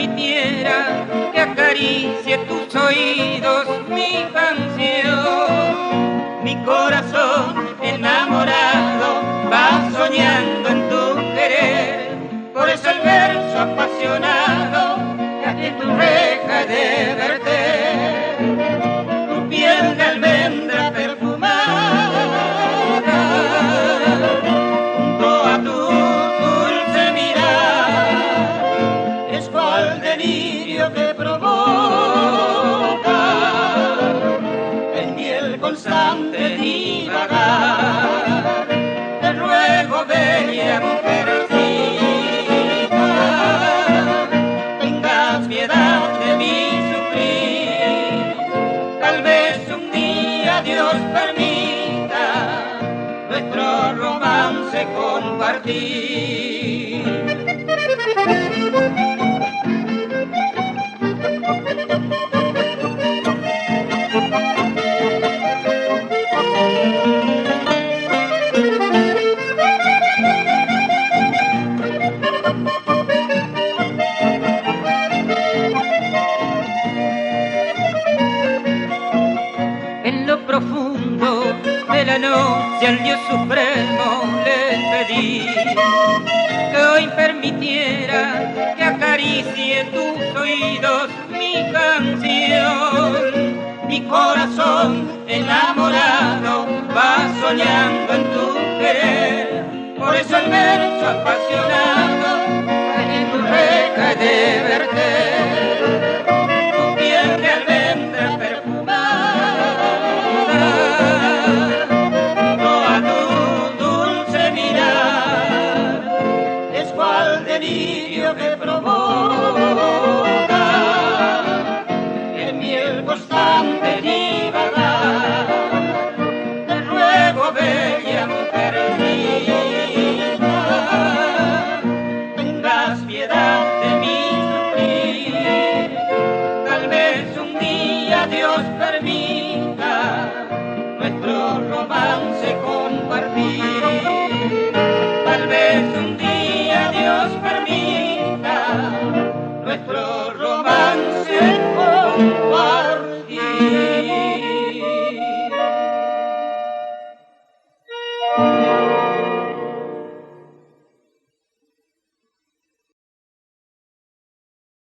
permitiera que acaricie tus oídos mi canción. Mi corazón enamorado va soñando en tu querer, por eso el verso apasionado que aquí en tu reja he de verter. Tu piel de almendra perfumada junto a tu dulce mirar es cual delirio que provoca en miel constante divagar. Te ruego, bella mujercita, tengas piedad de mi sufrir. Tal vez un día Dios permita nuestro romance compartir. En lo profundo de la noche al Dios Supremo le pedí que hoy permitiera que acaricie tus oídos mi canción. Mi corazón enamorado va soñando en tu querer, por eso el verso apasionado en tu reja he de verter. Tu piel de almendra perfumada junto a tu dulce mirar es cual delirio que provoca